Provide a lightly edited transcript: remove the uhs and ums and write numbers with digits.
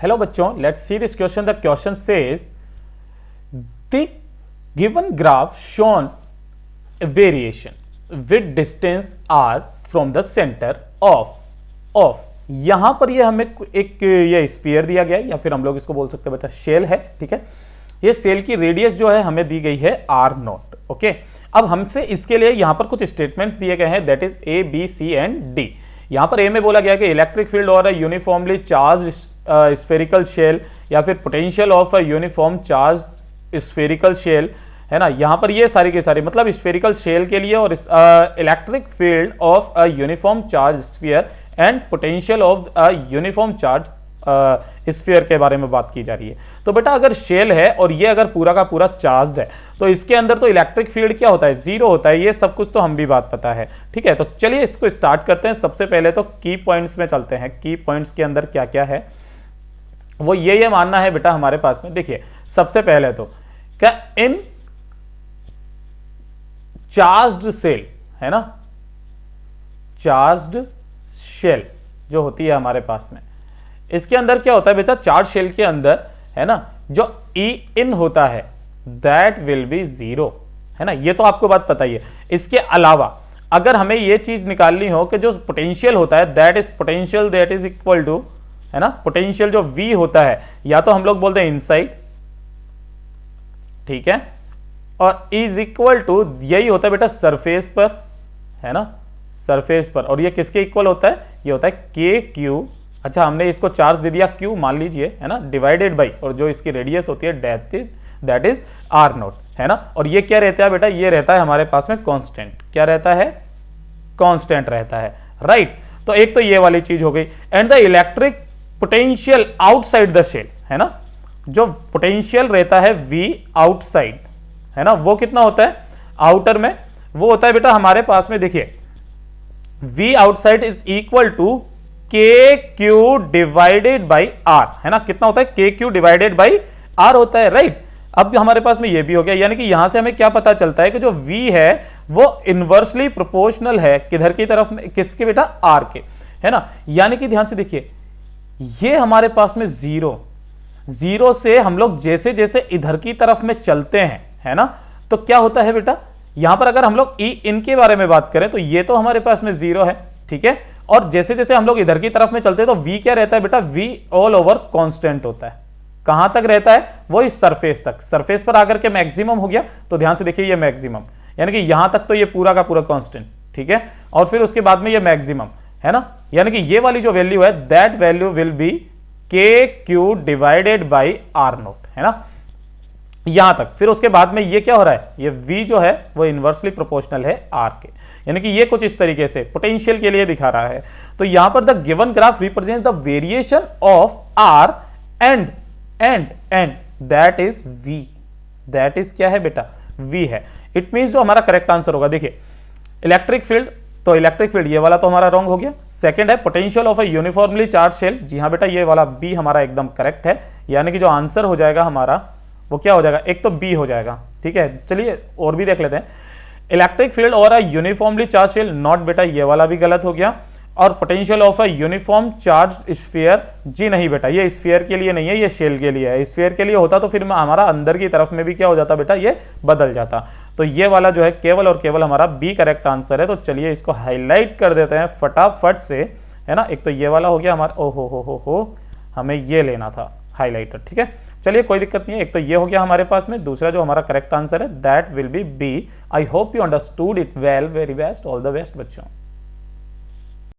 Hello बच्चों, let's see this question. The question says the given graph shown variation with distance r from the centre of यहां पर ये हमें एक ये स्फीयर दिया गया है, या फिर हम लोग इसको बोल सकते हैं बच्चा शेल है। ठीक है, ये सेल की रेडियस जो है हमें दी गई है r0। ओके, अब हमसे इसके लिए यहां पर कुछ स्टेटमेंट्स दिए गए हैं, that is A B C and D. यहां पर ए में बोला गया कि इलेक्ट्रिक फील्ड और यूनिफॉर्मली चार्ज स्फेरिकल शेल, या फिर potential of a uniform charge spherical shell, है ना। यहां पर ये सारी के सारी मतलब स्फेरिकल शेल के लिए और electric field of a uniform charge sphere and potential of a uniform charge sphere के बारे में बात की जा रही है। तो बेटा अगर शेल है और ये अगर पूरा का पूरा चार्ज्ड है तो इसके अंदर तो इलेक्ट्रिक फील्ड क्या होता है, जीरो होता है। ये सब कुछ तो हम भी बात पता है। ठीक है, तो चलिए इसको स्टार्ट करते हैं। सबसे पहले तो की पॉइंट्स में चलते हैं। की पॉइंट्स के अंदर क्या क्या है वो ये मानना है बेटा हमारे पास में। देखिए सबसे पहले तो क्या इन चार्ज्ड सेल, है ना, चार्ज्ड शेल जो होती है हमारे पास में, इसके अंदर क्या होता है बेटा, चार्ज शेल के अंदर, है ना, जो ई इन होता है दैट विल बी जीरो, है ना। ये तो आपको बात पता ही है। इसके अलावा अगर हमें ये चीज निकालनी हो कि जो पोटेंशियल होता है that is potential that is equal to, है ना, पोटेंशियल जो V होता है या तो हम लोग बोलते हैं इनसाइड, ठीक है, और इज इक्वल टू यही होता है बेटा सरफेस पर, है ना, सरफेस पर। और ये किसके इक्वल होता है, ये होता है के क्यू। अच्छा, हमने इसको चार्ज दे दिया Q मान लीजिए, है ना, डिवाइडेड बाई, और जो इसकी रेडियस होती है दैट इज R0, है ना। और ये क्या रहता है बेटा, ये रहता है हमारे पास में कांस्टेंट। क्या रहता है, कांस्टेंट रहता है, राइट। तो एक तो ये वाली चीज हो गई। And the electric potential outside the shell, है ना, जो पोटेंशियल रहता है V आउटसाइड, है ना, वो कितना होता है आउटर में, वो होता है बेटा हमारे पास में, देखिए V outside is equal to k q divided by r, है ना। कितना होता है, के क्यू डिवाइडेड बाई आर होता है, राइट। अब हमारे पास में ये भी हो गया, यानी कि यहां से हमें क्या पता चलता है कि जो V है वो इनवर्सली प्रोपोर्शनल है किधर की तरफ में, किसके बेटा, आर के, है ना। यानी कि ध्यान से देखिए ये हमारे पास में जीरो से हम लोग जैसे जैसे इधर की तरफ में चलते हैं, है ना, तो क्या होता है बेटा, यहां पर अगर हम लोग ई इनके बारे में बात करें तो ये तो हमारे पास में जीरो है, ठीक है। और जैसे जैसे हम लोग इधर की तरफ में चलते हैं तो V क्या रहता है बेटा, V ऑल ओवर कांस्टेंट होता है। कहां तक रहता है, वो इस सरफेस तक। सरफेस पर आकर के मैक्सिमम हो गया, तो ध्यान से देखिए ये मैक्सिमम, यानी कि यहां तक तो ये पूरा का पूरा कांस्टेंट, ठीक है। और फिर उसके बाद में ये मैक्सिमम, है ना, यानी कि ये वाली जो वैल्यू है दैट वैल्यू विल बी के क्यू डिवाइडेड बाई R0, है ना, यहां तक। फिर उसके बाद में ये क्या हो रहा है, ये V जो है वो इनवर्सली प्रोपोर्शनल है R के, यानी कि ये कुछ इस तरीके से पोटेंशियल के लिए दिखा रहा है। तो यहां पर the given graph represent the variation of R and that is V, that is क्या है बेटा, V है। इट मींस जो हमारा करेक्ट आंसर होगा, देखिए इलेक्ट्रिक फील्ड, तो इलेक्ट्रिक फील्ड ये वाला तो हमारा रॉन्ग हो गया। सेकंड है potential of a uniformly charged shell, जी हाँ बेटा ये वाला B हमारा एकदम करेक्ट है, यानी कि जो आंसर हो जाएगा हमारा वो क्या हो जाएगा, एक तो B हो जाएगा, ठीक है। चलिए और भी देख लेते हैं। इलेक्ट्रिक फील्ड और a uniformly charged shell, not बेटा ये वाला भी गलत हो गया। और potential of a uniform charge sphere, जी नहीं बेटा ये स्फीयर के लिए नहीं है, ये शेल के लिए है। स्फीयर के लिए होता तो फिर हमारा अंदर की तरफ में भी क्या हो जाता बेटा, ये बदल जाता। तो ये वाला जो है केवल और केवल हमारा B करेक्ट आंसर है। तो चलिए इसको हाईलाइट कर देते हैं फटाफट से, है ना। एक तो ये वाला हो गया हमारा, ओहो हो हमें ये लेना था हाईलाइटर, ठीक है। चलिए कोई दिक्कत नहीं है, एक तो ये हो गया हमारे पास में। दूसरा जो हमारा करेक्ट आंसर है that will be B। I hope you understood it well, very best, all the best बच्चों।